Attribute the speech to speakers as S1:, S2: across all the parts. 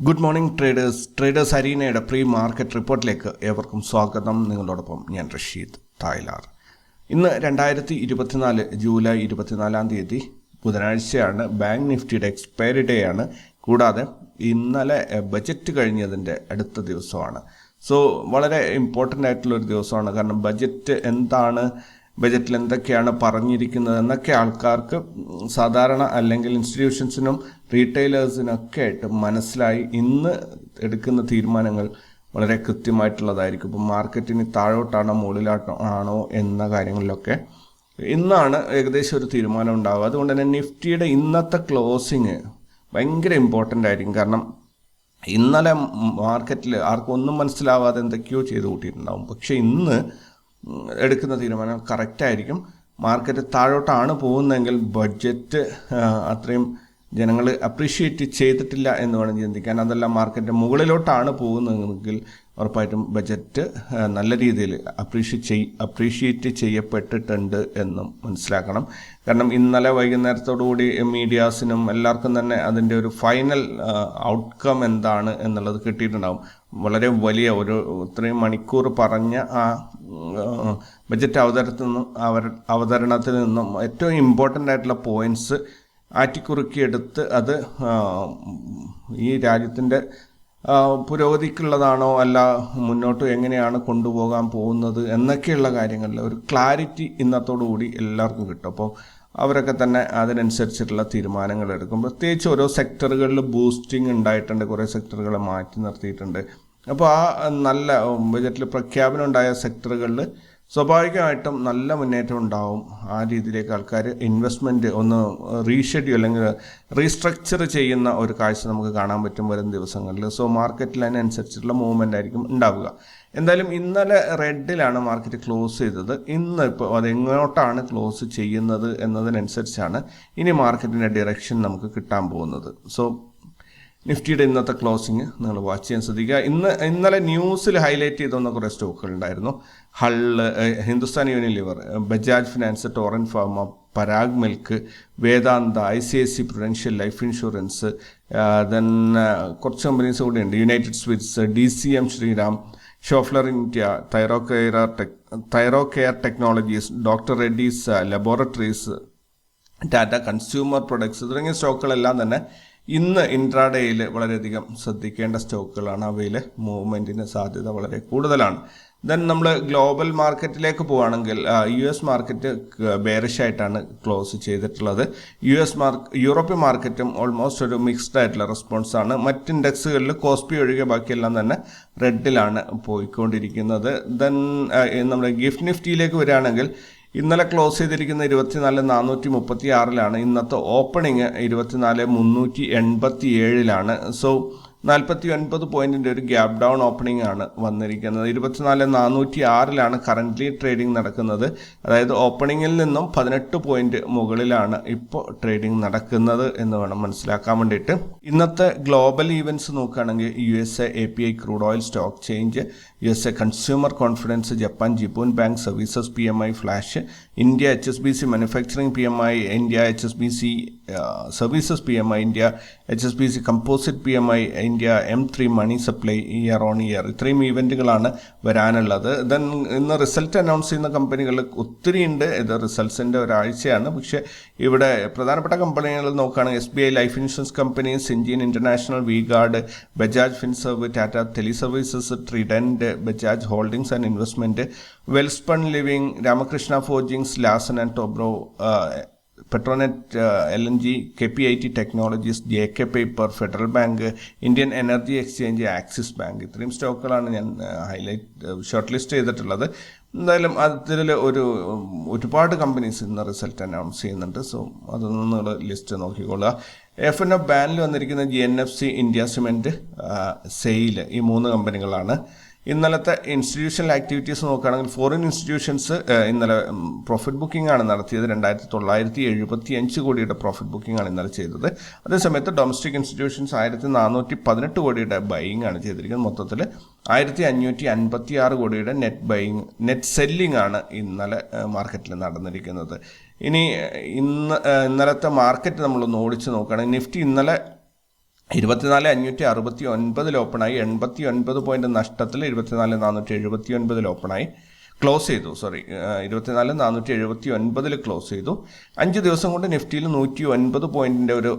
S1: Good morning traders അരീനയുടെ pre market റിപ്പോർട്ടിലേക്ക് ഏവർക്കും സ്വാഗതം. നിങ്ങളോടൊപ്പം ഞാൻ റഷീദ് തായ്ലാർ. ഇന്ന് 2024 ജൂലൈ 24 ബുധനാഴ്ചയാണ്. ബാങ്ക് നിഫ്റ്റിയുടെ എക്സ്പയറി ഡേ ആണ്. കൂടാതെ ഇന്നലെ ബജറ്റ് കഴിഞ്ഞതിൻ്റെ അടുത്ത ദിവസമാണ്. സോ വളരെ ഇമ്പോർട്ടൻ്റ് ആയിട്ടുള്ളൊരു ദിവസമാണ്. കാരണം ബജറ്റ് എന്താണ്, ബജറ്റിൽ എന്തൊക്കെയാണ് പറഞ്ഞിരിക്കുന്നത് എന്നൊക്കെ ആൾക്കാർക്ക് സാധാരണ അല്ലെങ്കിൽ ഇൻസ്റ്റിറ്റ്യൂഷൻസിനും റീറ്റെയിലേഴ്സിനൊക്കെ ആയിട്ട് മനസ്സിലായി. ഇന്ന് എടുക്കുന്ന തീരുമാനങ്ങൾ വളരെ കൃത്യമായിട്ടുള്ളതായിരിക്കും. ഇപ്പം മാർക്കറ്റിന് താഴോട്ടാണോ മുകളിലോട്ടാണോ എന്ന കാര്യങ്ങളിലൊക്കെ ഇന്നാണ് ഏകദേശം ഒരു തീരുമാനം ഉണ്ടാവുക. അതുകൊണ്ട് തന്നെ നിഫ്റ്റിയുടെ ഇന്നത്തെ ക്ലോസിങ് ഭയങ്കര ഇമ്പോർട്ടൻ്റ് ആയിരിക്കും. കാരണം ഇന്നലെ മാർക്കറ്റിൽ ആർക്കും ഒന്നും മനസ്സിലാവാതെ എന്തൊക്കെയോ ചെയ്ത് കൂട്ടിയിട്ടുണ്ടാവും. പക്ഷേ ഇന്ന് എടുക്കുന്ന തീരുമാനം കറക്റ്റായിരിക്കും. മാർക്കറ്റ് താഴോട്ടാണ് പോകുന്നതെങ്കിൽ ബഡ്ജറ്റ് അത്രയും ജനങ്ങൾ അപ്രീഷിയേറ്റ് ചെയ്തിട്ടില്ല എന്ന് വേണം ചിന്തിക്കാൻ. അതല്ല മാർക്കറ്റ് മുകളിലോട്ടാണ് പോകുന്നതെങ്കിൽ ഉറപ്പായിട്ടും ബജറ്റ് നല്ല രീതിയിൽ അപ്രീഷിയേറ്റ് ചെയ്യപ്പെട്ടിട്ടുണ്ട് എന്നും മനസ്സിലാക്കണം. കാരണം ഇന്നലെ വൈകുന്നേരത്തോടുകൂടി മീഡിയാസിനും എല്ലാവർക്കും തന്നെ അതിൻ്റെ ഒരു ഫൈനൽ ഔട്ട്കം എന്താണ് എന്നുള്ളത് കിട്ടിയിട്ടുണ്ടാകും. വളരെ വലിയ ഇത്രയും മണിക്കൂർ പറഞ്ഞ ആ ബജറ്റ് അവതരണത്തിൽ നിന്നും ഏറ്റവും ഇമ്പോർട്ടൻ്റ് ആയിട്ടുള്ള പോയിൻറ്റ്സ് ആറ്റിക്കുറുക്കിയെടുത്ത് അത് ഈ രാജ്യത്തിൻ്റെ പുരോഗതിക്കുള്ളതാണോ അല്ല മുന്നോട്ട് എങ്ങനെയാണ് കൊണ്ടുപോകാൻ പോകുന്നത് എന്നൊക്കെയുള്ള കാര്യങ്ങളിൽ ഒരു ക്ലാരിറ്റി ഇന്നത്തോടുകൂടി എല്ലാവർക്കും കിട്ടും. അപ്പോൾ അവരൊക്കെ തന്നെ അതിനനുസരിച്ചിട്ടുള്ള തീരുമാനങ്ങൾ എടുക്കും. പ്രത്യേകിച്ച് ഓരോ സെക്ടറുകളിൽ ബൂസ്റ്റിംഗ് ഉണ്ടായിട്ടുണ്ട്, കുറേ സെക്ടറുകളെ മാറ്റി നിർത്തിയിട്ടുണ്ട്. അപ്പോൾ ആ നല്ല ബജറ്റിൽ പ്രഖ്യാപനം ഉണ്ടായ സെക്ടറുകളിൽ സ്വാഭാവികമായിട്ടും നല്ല മുന്നേറ്റം ഉണ്ടാവും. ആ രീതിയിലേക്ക് ആൾക്കാർ ഇൻവെസ്റ്റ്മെൻറ്റ് ഒന്ന് റീഷെഡ്യൂൾ അല്ലെങ്കിൽ റീസ്ട്രക്ചർ ചെയ്യുന്ന ഒരു കാഴ്ച നമുക്ക് കാണാൻ പറ്റും വരും ദിവസങ്ങളിൽ. സോ മാർക്കറ്റിൽ അതിനനുസരിച്ചിട്ടുള്ള മൂവ്മെൻ്റ് ആയിരിക്കും ഉണ്ടാവുക. എന്തായാലും ഇന്നലെ റെഡിലാണ് മാർക്കറ്റ് ക്ലോസ് ചെയ്തത്. ഇന്ന് ഇപ്പോൾ അതെങ്ങോട്ടാണ് ക്ലോസ് ചെയ്യുന്നത് എന്നതിനനുസരിച്ചാണ് ഇനി മാർക്കറ്റിൻ്റെ ഡിറക്ഷൻ നമുക്ക് കിട്ടാൻ പോകുന്നത്. സോ നിഫ്റ്റിയുടെ ഇന്നത്തെ ക്ലോസിങ് നിങ്ങൾ വാച്ച് ചെയ്യാൻ ശ്രദ്ധിക്കുക. ഇന്നലെ ന്യൂസിൽ ഹൈലൈറ്റ് ചെയ്തുവന്ന കുറേ സ്റ്റോക്കുകൾ ഉണ്ടായിരുന്നു. ഹള്ള്, Hindustan Unilever, Bajaj finance, Torrent pharma, Parag milk, Vedanta, ICICI prudential life insurance, then കുറച്ച് കമ്പനീസ് കൂടെ ഉണ്ട്. United spirits, DCM Shriram, Schaeffler India, Thyrocare technologies, doctor Reddy's laboratories, Tata consumer products തുടങ്ങിയ സ്റ്റോക്കുകളെല്ലാം തന്നെ ഇന്ന് ഇൻട്രാഡേയിൽ വളരെയധികം ശ്രദ്ധിക്കേണ്ട സ്റ്റോക്കുകളാണ്. അവയിൽ മൂവ്മെൻറ്റിന് സാധ്യത വളരെ കൂടുതലാണ്. ദെൻ നമ്മൾ ഗ്ലോബൽ മാർക്കറ്റിലേക്ക് പോവുകയാണെങ്കിൽ US മാർക്കറ്റ് ബെയറിഷായിട്ടാണ് ക്ലോസ് ചെയ്തിട്ടുള്ളത്. യൂറോപ്യൻ മാർക്കറ്റും ഓൾമോസ്റ്റ് ഒരു മിക്സ്ഡ് ആയിട്ടുള്ള റെസ്പോൺസാണ്. മറ്റ് ഇൻഡെക്സുകളിൽ കോസ്പി ഒഴികെ ബാക്കിയെല്ലാം തന്നെ റെഡിലാണ് പോയിക്കൊണ്ടിരിക്കുന്നത്. ദെൻ നമ്മുടെ ഗിഫ്റ്റ് നിഫ്റ്റിയിലേക്ക് വരികയാണെങ്കിൽ ഇന്നലെ ക്ലോസ് ചെയ്തിരിക്കുന്ന 24,436 ഇന്നത്തെ ഓപ്പണിങ് 24,387. സോ 49 പോയിന്റിൻ്റെ ഒരു ഗ്യാപ് ഡൗൺ ഓപ്പണിംഗ് ആണ് വന്നിരിക്കുന്നത്. 24,406 കറൻ്റ്ലി ട്രേഡിംഗ് നടക്കുന്നത്. അതായത് ഓപ്പണിങ്ങിൽ നിന്നും 18 പോയിന്റ് മുകളിലാണ് ഇപ്പോൾ ട്രേഡിംഗ് നടക്കുന്നത് എന്ന് വേണം മനസ്സിലാക്കാൻ വേണ്ടിയിട്ട്. ഇന്നത്തെ ഗ്ലോബൽ ഈവൻറ്റ്സ് നോക്കുകയാണെങ്കിൽ USA API crude oil stock change, USA consumer confidence, Japan Jibun bank services PMI flash, India HSBC manufacturing PMI, India HSBC services PMI, India HSBC composite PMI, India M3 money supply year on year. ഇത്രയും ഈവൻറ്റുകളാണ് വരാനുള്ളത്. Then ഇന്ന് result announce ചെയ്യുന്ന കമ്പനികൾ ഒത്തിരി ഉണ്ട്. ഇത് റിസൾട്ട്സിൻ്റെ ഒരാഴ്ചയാണ്. പക്ഷേ ഇവിടെ പ്രധാനപ്പെട്ട കമ്പനികൾ നോക്കുകയാണെങ്കിൽ SBI life insurance company, Syngene international, V Guard, Bajaj Finserv, Tata tele services, Trident, Bajaj holdings and investment, Welspun living, Ramakrishna forgings, Larsen and Toubro, Petronet LNG, KPIT technologies, JK paper, federal bank, Indian energy exchange, Axis bank. ഇത്രയും സ്റ്റോക്കുകളാണ് ഞാൻ short list ചെയ്തിട്ടുള്ളത്. എന്തായാലും അതിൽ ഒരുപാട് companies ഇന്ന് result announce ചെയ്യുന്നുണ്ട്. So അതൊന്നും നിങ്ങൾ ലിസ്റ്റ് നോക്കിക്കൊള്ളുക. FNO ബാനിൽ വന്നിരിക്കുന്ന GNFC, ഇന്ത്യ സിമെൻറ്റ്, സെയിൽ, ഈ 3 കമ്പനികളാണ്. ഇന്നലത്തെ ഇൻസ്റ്റിറ്റ്യൂഷണൽ ആക്ടിവിറ്റീസ് നോക്കുകയാണെങ്കിൽ ഫോറിൻ ഇൻസ്റ്റിറ്റ്യൂഷൻസ് ഇന്നലെ പ്രോഫിറ്റ് ബുക്കിംഗ് ആണ് നടത്തിയത്. 2,975 കോടിയുടെ പ്രോഫിറ്റ് ബുക്കിംഗ് ആണ് ഇന്നലെ ചെയ്തത്. അതേസമയത്ത് ഡൊമസ്റ്റിക് ഇൻസ്റ്റിറ്റ്യൂഷൻസ് 1,418 കോടിയുടെ ബൈയിങ് ആണ് ചെയ്തിരിക്കുന്നത്. മൊത്തത്തിൽ 1,556 കോടിയുടെ നെറ്റ് സെല്ലിംഗ് ആണ് ഇന്നലെ മാർക്കറ്റിൽ നടന്നിരിക്കുന്നത്. ഇനി ഇന്നലത്തെ മാർക്കറ്റ് നമ്മളൊന്ന് ഓടിച്ച് നോക്കുകയാണെങ്കിൽ നിഫ്റ്റി ഇന്നലെ 24,569 ഓപ്പണായി, 89 പോയിന്റ് നഷ്ടത്തിൽ 24,479 ഓപ്പണായി ക്ലോസ് ചെയ്തു. 24,479 ക്ലോസ് ചെയ്തു. 5 ദിവസം കൊണ്ട് നിഫ്റ്റിയിൽ 109 പോയിന്റിന്റെ ഒരു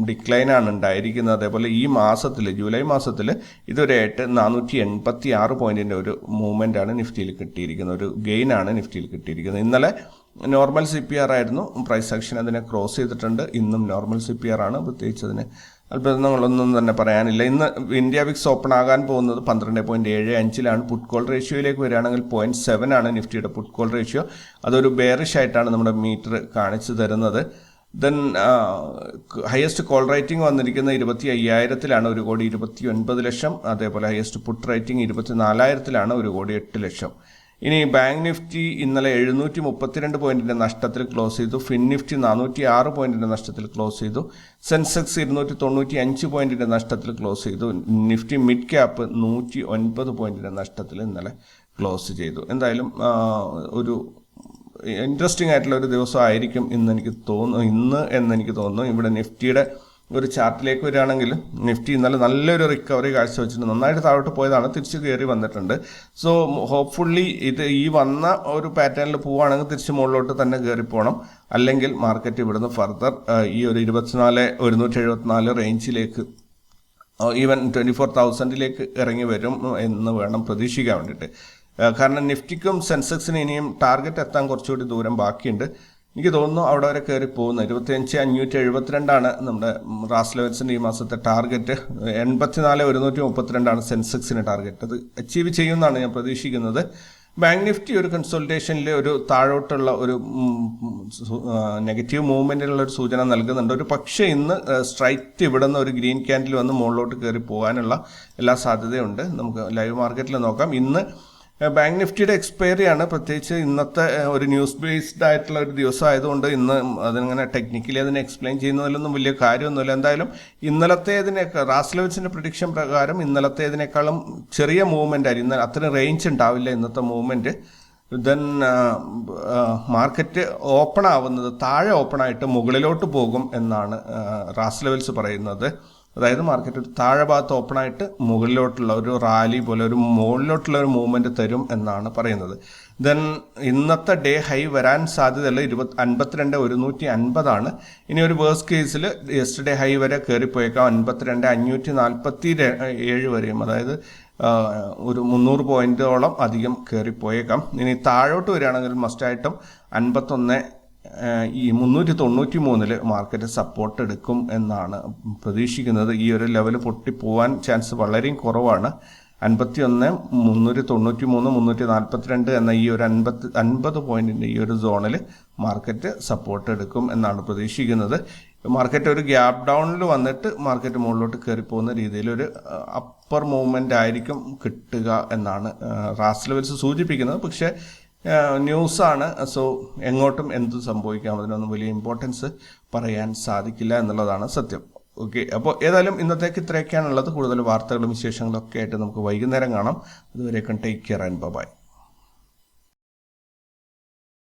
S1: ഡിക്ലൈനാണ് ഉണ്ടായിരിക്കുന്നത്. അതേപോലെ ഈ മാസത്തിൽ, ജൂലൈ മാസത്തിൽ ഇതുവരെയായിട്ട് 486 പോയിന്റിന്റെ ഒരു മൂവ്മെന്റ് ആണ് നിഫ്റ്റിയിൽ കിട്ടിയിരിക്കുന്നത്, ഒരു ഗെയിൻ ആണ് നിഫ്റ്റിയിൽ കിട്ടിയിരിക്കുന്നത്. ഇന്നലെ നോർമൽ CPR ആയിരുന്നു, പ്രൈസ് ആക്ഷൻ അതിനെ ക്രോസ് ചെയ്തിട്ടുണ്ട്. ഇന്നും നോർമൽ CPR ആണ്, പ്രത്യേകിച്ച് അതിന് അത്ഭുതങ്ങളൊന്നും തന്നെ പറയാനില്ല. ഇന്ന് ഇന്ത്യ വിക്സ് ഓപ്പൺ ആകാൻ പോകുന്നത് 12.75 പുട്ട് കോൾ റേഷ്യോയിലേക്ക് വരികയാണെങ്കിൽ 0.7 ആണ് നിഫ്റ്റിയുടെ പുട്ട് കോൾ റേഷ്യോ. അതൊരു ബെയറിഷ് ആയിട്ടാണ് നമ്മുടെ മീറ്റർ കാണിച്ചു തരുന്നത്. ദെൻ ഹയസ്റ്റ് കോൾ റേറ്റിംഗ് വന്നിരിക്കുന്ന 25,000 1,29,00,000. അതേപോലെ ഹയസ്റ്റ് പുട്ട് റേറ്റിംഗ് 24,000 1,08,00,000. ഇനി ബാങ്ക് നിഫ്റ്റി ഇന്നലെ 732 പോയിന്റിന്റെ നഷ്ടത്തിൽ ക്ലോസ് ചെയ്തു. ഫിൻ നിഫ്റ്റി 406 പോയിന്റിന്റെ നഷ്ടത്തിൽ ക്ലോസ് ചെയ്തു. സെൻസെക്സ് 295 പോയിന്റിന്റെ നഷ്ടത്തിൽ ക്ലോസ് ചെയ്തു. നിഫ്റ്റി മിഡ് ക്യാപ്പ് 109 പോയിന്റിന്റെ നഷ്ടത്തിൽ ഇന്നലെ ക്ലോസ് ചെയ്തു. എന്തായാലും ഒരു ഇൻട്രസ്റ്റിംഗ് ആയിട്ടുള്ള ഒരു ദിവസമായിരിക്കും ഇന്ന് എന്നെനിക്ക് തോന്നുന്നു. ഇവിടെ നിഫ്റ്റിയുടെ ഒരു ചാർട്ടിലേക്ക് വരികയാണെങ്കിൽ നിഫ്റ്റി ഇന്നലെ നല്ലൊരു റിക്കവറി കാഴ്ചവെച്ചിട്ടുണ്ട്. നന്നായിട്ട് താഴോട്ട് പോയതാണ്, തിരിച്ച് കയറി വന്നിട്ടുണ്ട്. സോ ഹോപ്പ്ഫുള്ളി ഈ വന്ന ഒരു പാറ്റേണിൽ പോവുകയാണെങ്കിൽ തിരിച്ച് മുകളിലോട്ട് തന്നെ കയറി പോകണം. അല്ലെങ്കിൽ മാർക്കറ്റ് ഇവിടുന്ന് ഫർദർ ഈ ഒരു 24,174 റേഞ്ചിലേക്ക്, ഈവൻ 24,000 ഇറങ്ങി വരും എന്ന് വേണം പ്രതീക്ഷിക്കാൻ വേണ്ടിയിട്ട്. കാരണം നിഫ്റ്റിക്കും സെൻസെക്സിനും ഇനിയും ടാർഗറ്റ് എത്താൻ കുറച്ചുകൂടി ദൂരം ബാക്കിയുണ്ട്. എനിക്ക് തോന്നുന്നു അവിടെ വരെ കയറി പോകുന്നത്. 25,572 നമ്മുടെ റാസ് ലെവൽസിൻ്റെ ഈ മാസത്തെ ടാർഗറ്റ്. 84,132 സെൻസെക്സിന് ടാർഗറ്റ്. അത് അച്ചീവ് ചെയ്യുമെന്നാണ് ഞാൻ പ്രതീക്ഷിക്കുന്നത്. ബാങ്ക് നിഫ്റ്റി ഒരു കൺസോൾട്ടേഷനിൽ ഒരു താഴോട്ടുള്ള ഒരു നെഗറ്റീവ് മൂവ്മെൻറ്റിനുള്ള ഒരു സൂചന നൽകുന്നുണ്ട്. ഒരു പക്ഷേ ഇന്ന് സ്ട്രൈറ്റ് ഇവിടെ നിന്ന് ഒരു ഗ്രീൻ ക്യാൻഡിൽ വന്ന് മുകളിലോട്ട് കയറി പോകാനുള്ള എല്ലാ സാധ്യതയുണ്ട്. നമുക്ക് ലൈവ് മാർക്കറ്റിൽ നോക്കാം. ഇന്ന് ബാങ്ക് നിഫ്റ്റിയുടെ എക്സ്പയറിയാണ്. പ്രത്യേകിച്ച് ഇന്നത്തെ ഒരു ന്യൂസ് ബേസ്ഡ് ആയിട്ടുള്ള ഒരു ദിവസം ആയതുകൊണ്ട് ഇന്ന് അതിങ്ങനെ ടെക്നിക്കലി അതിനെ എക്സ്പ്ലെയിൻ ചെയ്യുന്നതിലൊന്നും വലിയ കാര്യമൊന്നുമില്ല. എന്തായാലും റാസ് ലെവൽസിൻ്റെ പ്രഡിക്ഷൻ പ്രകാരം ഇന്നലത്തേതിനേക്കാളും ചെറിയ മൂവ്മെൻ്റ് ആയിരിക്കും. അത്രയും റേഞ്ച് ഉണ്ടാവില്ല ഇന്നത്തെ മൂവ്മെൻറ്റ്. ദെൻ മാർക്കറ്റ് ഓപ്പൺ ആവുന്നത് താഴെ ഓപ്പണായിട്ട് മുകളിലോട്ട് പോകും എന്നാണ് റാസ് ലെവൽസ് പറയുന്നത്. അതായത് മാർക്കറ്റ് ഒരു താഴെ ഭാഗത്ത് ഓപ്പണായിട്ട് മുകളിലോട്ടുള്ള ഒരു റാലി പോലെ ഒരു മുകളിലോട്ടുള്ള ഒരു മൂവ്മെൻറ്റ് തരും എന്നാണ് പറയുന്നത്. ദെൻ ഇന്നത്തെ ഡേ ഹൈ വരാൻ സാധ്യതയുള്ള 52,150 ഇനി ഒരു വേഴ്സ്റ്റ് കേസിൽ യെസ്റ്റർഡേ ഹൈ വരെ കയറിപ്പോയേക്കാം 52,547 വരെയും. അതായത് ഒരു 300 പോയിന്റോളം അധികം കയറിപ്പോയേക്കാം. ഇനി താഴോട്ട് വരികയാണെങ്കിൽ മസ്റ്റായിട്ടും 393 മാർക്കറ്റ് സപ്പോർട്ട് എടുക്കും എന്നാണ് പ്രതീക്ഷിക്കുന്നത്. ഈ ഒരു ലെവൽ പൊട്ടിപ്പോവാൻ ചാൻസ് വളരെ കുറവാണ്. 51, 393, 342 എന്ന ഈ ഒരു 50 പോയിന്റിന്റെ ഈ ഒരു സോണിൽ മാർക്കറ്റ് സപ്പോർട്ട് എടുക്കും എന്നാണ് പ്രതീക്ഷിക്കുന്നത്. മാർക്കറ്റ് ഒരു ഗ്യാപ് ഡൗണിൽ വന്നിട്ട് മാർക്കറ്റ് മുകളിലോട്ട് കയറിപ്പോകുന്ന രീതിയിൽ ഒരു അപ്പർ മൂവ്മെന്റ് ആയിരിക്കും കിട്ടുക എന്നാണ് റാസ് ലെവൽസ് സൂചിപ്പിക്കുന്നത്. പക്ഷേ ന്യൂസാണ്. സോ എങ്ങോട്ടും എന്ത് സംഭവിക്കാം, അതിനൊന്നും വലിയ ഇമ്പോർട്ടൻസ് പറയാൻ സാധിക്കില്ല എന്നുള്ളതാണ് സത്യം. ഓക്കെ, അപ്പോൾ ഏതായാലും ഇന്നത്തേക്ക് ഇത്രയൊക്കെയാണുള്ളത്. കൂടുതൽ വാർത്തകളും വിശേഷങ്ങളും ഒക്കെ ആയിട്ട് നമുക്ക് വൈകുന്നേരം കാണാം. അതുവരേക്കും ടേക്ക് കെയർ ആൻഡ് ബൈ.